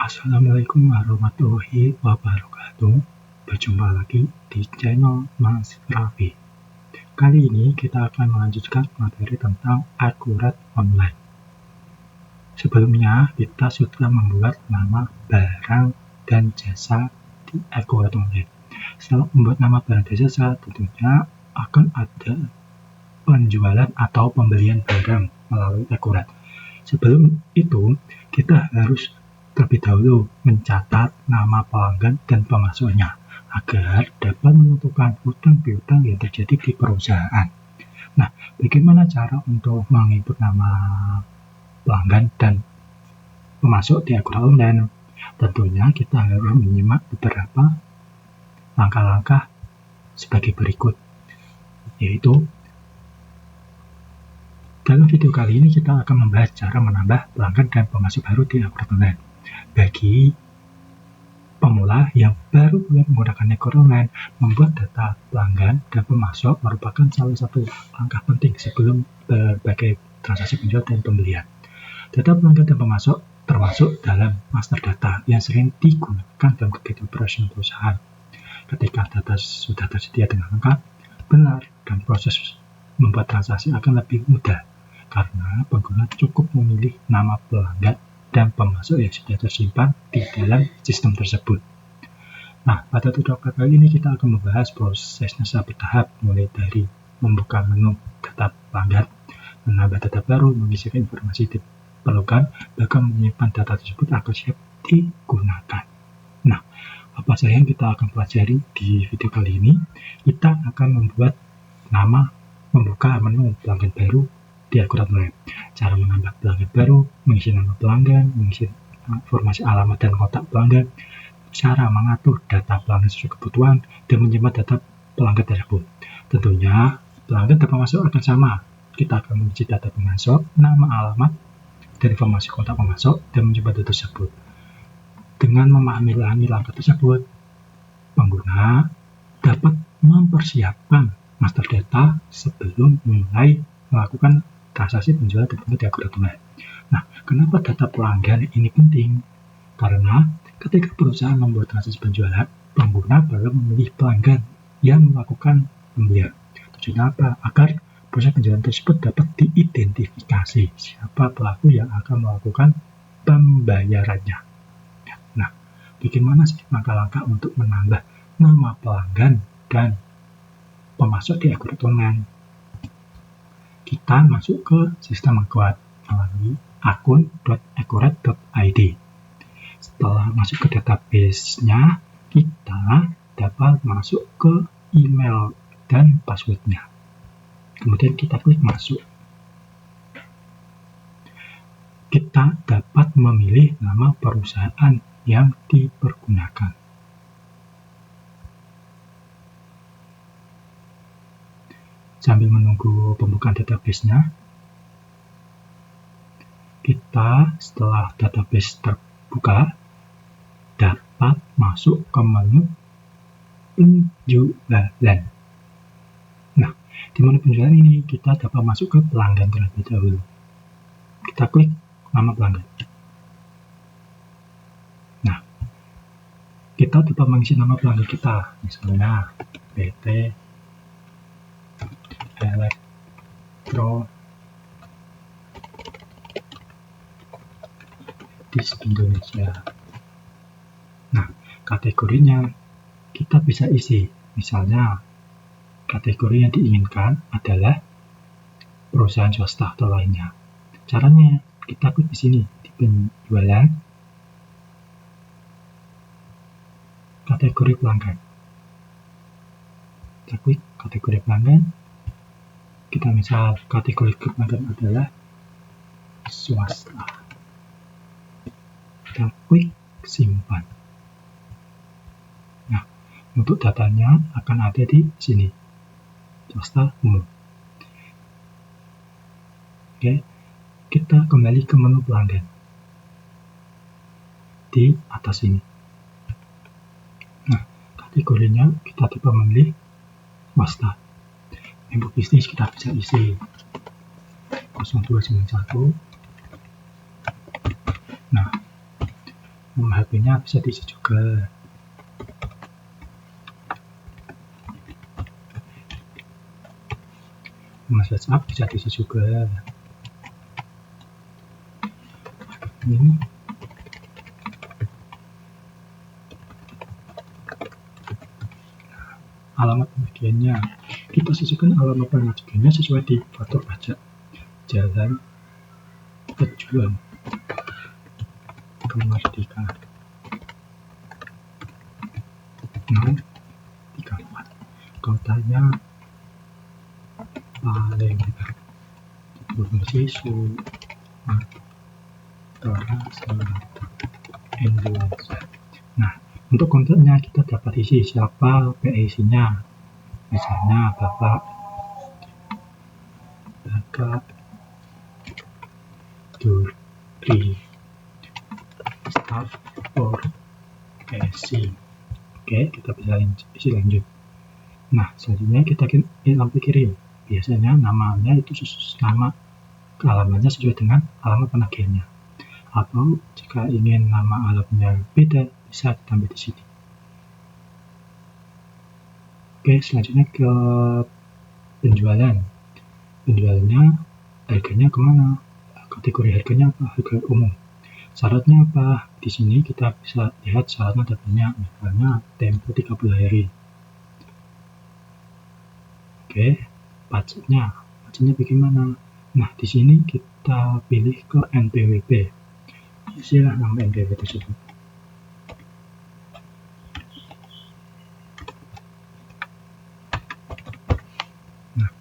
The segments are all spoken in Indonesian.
Assalamualaikum warahmatullahi wabarakatuh. Berjumpa lagi di channel Mas Raffi. Kali ini kita akan melanjutkan materi tentang akurat online. Sebelumnya kita sudah membuat nama barang dan jasa di akurat online. Setelah membuat nama barang dan jasa, tentunya akan ada penjualan atau pembelian barang melalui akurat. Sebelum itu, kita harus terlebih dahulu mencatat nama pelanggan dan pemasoknya agar dapat menentukan hutang piutang yang terjadi di perusahaan. Nah, bagaimana cara untuk menginput nama pelanggan dan pemasok di akurat online? Tentunya kita harus menyimak beberapa langkah-langkah sebagai berikut, yaitu dalam video kali ini kita akan membahas cara menambah pelanggan dan pemasok baru di akurat online. Bagi pemula yang baru mulai menggunakan akurat online, membuat data pelanggan dan pemasok merupakan salah satu langkah penting sebelum berbagai transaksi penjualan dan pembelian. Data pelanggan dan pemasok termasuk dalam master data yang sering digunakan dalam kegiatan operasional perusahaan. Ketika data sudah tersedia dengan lengkap, benar, dan proses membuat transaksi akan lebih mudah karena pengguna cukup memilih nama pelanggan dan pemasok yang sudah tersimpan di dalam sistem tersebut. Nah, pada tutorial kali ini kita akan membahas prosesnya secara bertahap, mulai dari membuka menu data pelanggan, menambah data baru, mengisikan informasi diperlukan, bahkan menyimpan data tersebut agar siap digunakan. Nah, apa saja yang kita akan pelajari di video kali ini? Kita akan membuat membuka menu pelanggan baru di akurat online. Cara menambah pelanggan baru, mengisi nama pelanggan, mengisi informasi alamat dan kontak pelanggan, cara mengatur data pelanggan sesuai kebutuhan, dan menyimpan data pelanggan tersebut. Tentunya pelanggan dan pemasok akan sama. Kita akan mengisi data pemasok, nama alamat, dan informasi kontak pemasok, dan menyimpan data tersebut. Dengan memahami langkah tersebut, pengguna dapat mempersiapkan master data sebelum mulai melakukan transaksi penjualan di akurat online. Nah, kenapa data pelanggan ini penting? Karena ketika perusahaan membuat transaksi penjualan, pengguna perlu memilih pelanggan yang melakukan pembelian. Tujuannya apa? Agar proses penjualan tersebut dapat diidentifikasi siapa pelaku yang akan melakukan pembayarannya. Nah, bagaimana sih langkah-langkah untuk menambah nama pelanggan dan pemasok di akurat online? Kita masuk ke sistem akurat melalui akun.akurat.id. Setelah masuk ke database-nya, kita dapat masuk ke email dan password-nya. Kemudian kita klik masuk. Kita dapat memilih nama perusahaan yang dipergunakan. Sambil menunggu pembukaan database-nya, kita setelah database terbuka dapat masuk ke menu penjualan. Nah, di menu penjualan ini kita dapat masuk ke pelanggan terlebih dahulu. Kita klik nama pelanggan. Nah, kita dapat mengisi nama pelanggan kita, misalnya PT Elektro Disk Indonesia. Nah, kategorinya kita bisa isi, misalnya kategori yang diinginkan adalah perusahaan swasta atau lainnya. Caranya kita klik di sini di penjualan, kategori pelanggan. Kita klik kategori pelanggan. Kita misal kategori pelanggan adalah swasta. Kita klik simpan. Nah, untuk datanya akan ada di sini, swasta umum. Oke, kita kembali ke menu pelanggan di atas ini. Nah, kategorinya kita dapat memilih swasta. Untuk bisnis kita bisa isi 0291. Nah, Nama HP-nya bisa diisi juga. Nama WhatsApp bisa diisi juga. Ini alamat penagihannya, kita sisihkan alamat penagihannya sesuai di faktur pajak. Jalan Pejuang Kemerdekaan 034, kotanya Palembang, provinsi Sumatera Selatan, Indonesia. Nah, untuk kontaknya kita dapat isi siapa PIC-nya, misalnya Bapak Duri, staff for casing. Oke, kita bisa isi lanjut. Nah, selanjutnya kita sampai kirim. Biasanya namanya itu nama alamatnya sesuai dengan alamat penagihannya. Atau jika ingin nama alamatnya beda, bisa ditambah di sini. Oke, selanjutnya ke penjualan. Penjualannya harganya kemana? Kategori harganya apa? Harga umum. Syaratnya apa? Di sini kita bisa lihat syaratnya ada banyak, misalnya tempo 30 hari. Oke, pajaknya bagaimana? Nah, di sini kita pilih ke NPWP. Isilah nama NPWP tersebut. Nah,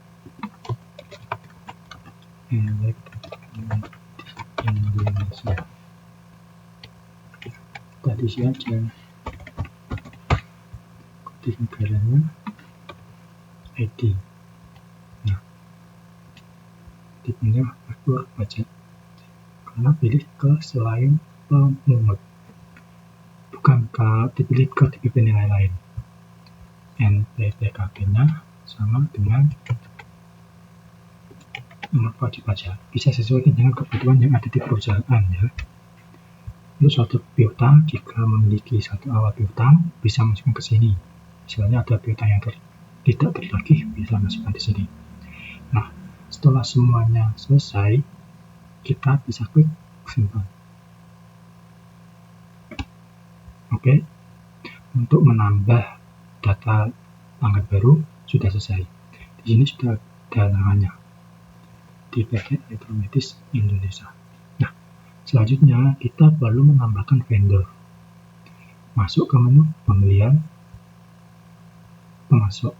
Indonesia. Kita isi aja. Kode negaranya ID. Nah, tipenya faktur pajak. Karena pilih ke selain pemungut, bukan dipilih ke DPP nilai lain. NPWP-nya sama dengan nomor wajib pajak. Bisa sesuaikan dengan kebutuhan yang ada di perusahaan ya. Untuk suatu piutang, jika memiliki satu awal piutang, bisa masukkan ke sini. Misalnya ada piutang yang tidak tertagih, bisa masukkan di sini. Nah, setelah semuanya selesai, kita bisa klik simpan. Oke, untuk menambah data pelanggan baru sudah selesai. Di sini sudah ada namanya di Bagian Elektromatis Indonesia. Nah, selanjutnya kita perlu menambahkan vendor. Masuk ke menu pembelian, pemasok.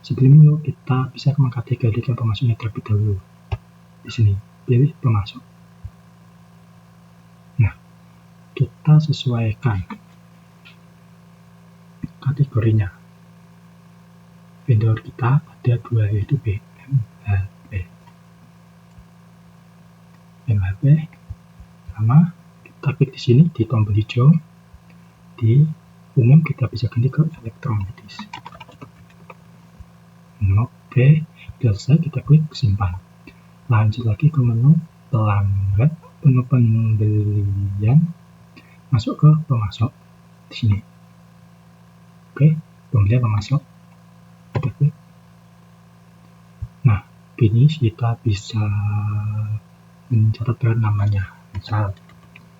Sebelum itu kita bisa mengkategorikan pemasoknya terlebih dahulu. Di sini pilih pemasok. Nah, kita sesuaikan kategorinya. Vendor kita ada dua, yaitu MHP sama kita klik di sini di tombol hijau. Di umum kita bisa ganti ke elektromatis. Oke, selesai, kita klik simpan. Lanjut lagi ke menu pelanggan, menu pembelian, masuk ke pemasok di sini. Oke, pembelian pemasok. Kita klik. Nah, ini kita bisa mencatatkan namanya, misal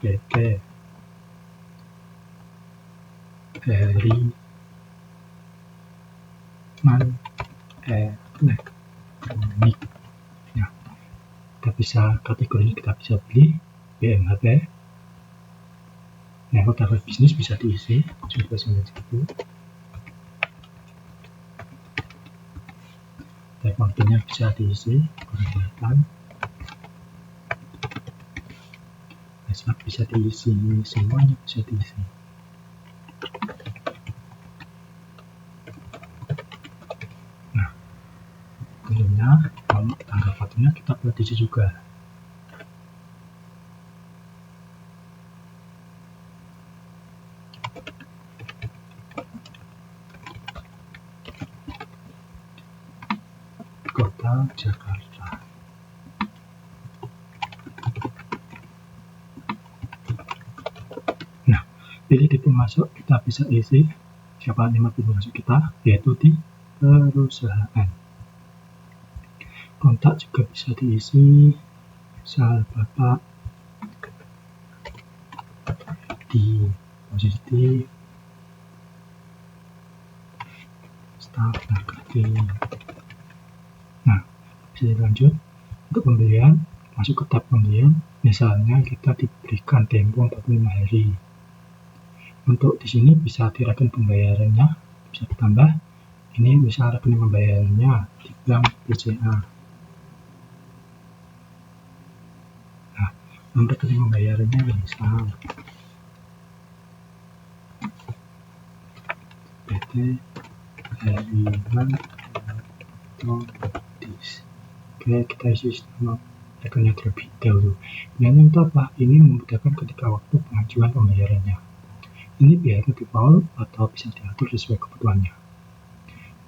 PT Heriman Elektronik. Nah, kita bisa kategorinya, kita bisa beli BMHP. Level target bisnis bisa diisi 1991. Telepon PIN-nya bisa diisi kurang. WhatsApp bisa diisi, semuanya bisa diisi. Nah, tentunya kalau tanggal fakturnya kita perlu diisi juga. Kota Jakarta. Pilih di pemasok, kita bisa isi siapa nama pemasok kita, yaitu di perusahaan. Kontak juga bisa diisi, misal Bapak di posisi staf marketing. Nah, bisa dilanjut. Untuk pembelian, masuk ke tab pembelian, misalnya kita diberikan tempo 45 hari. Untuk di sini bisa direken pembayarannya, bisa ditambah. Ini misal rekening pembayarannya di bank BCA. Nah, untuk rekening pembayarannya misal PT Heriman Elektronik. Oke, kita isi nama rekeningnya terlebih dahulu. Ini untuk apa? Ini memudahkan ketika waktu pengajuan pembayarannya. Ini biaya default atau bisa diatur sesuai kebutuhannya.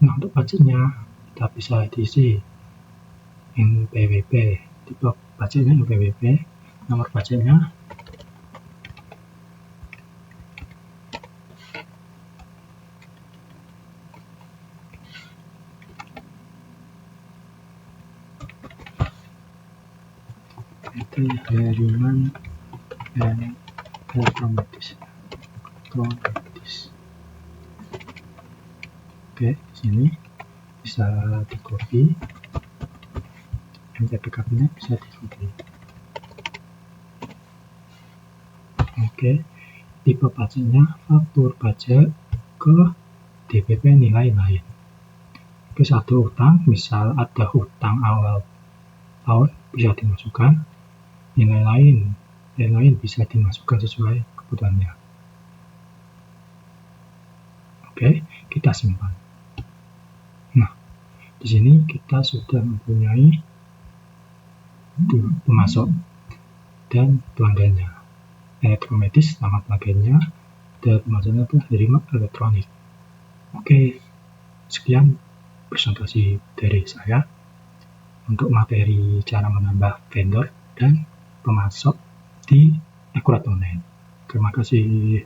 Nah, untuk pajaknya kita bisa diisi NPWP, tipe pajaknya NPWP, nomor pajaknya PT Heriman Elektronik. Oke, di sini bisa di copy, MTPK-nya bisa di copy. Oke, tipe pajaknya faktur pajak ke DPP nilai lain. Oke, satu hutang, misal ada hutang awal tahun bisa dimasukkan, nilai lain bisa dimasukkan sesuai kebutuhannya. Oke, kita simpan. Nah, di sini kita sudah mempunyai pemasok dan pelanggannya. Elektromedis, nama pelanggannya, dan pemasoknya itu Heriman Elektronik. Oke, sekian presentasi dari saya untuk materi cara menambah vendor dan pemasok di Akurat Online. Terima kasih.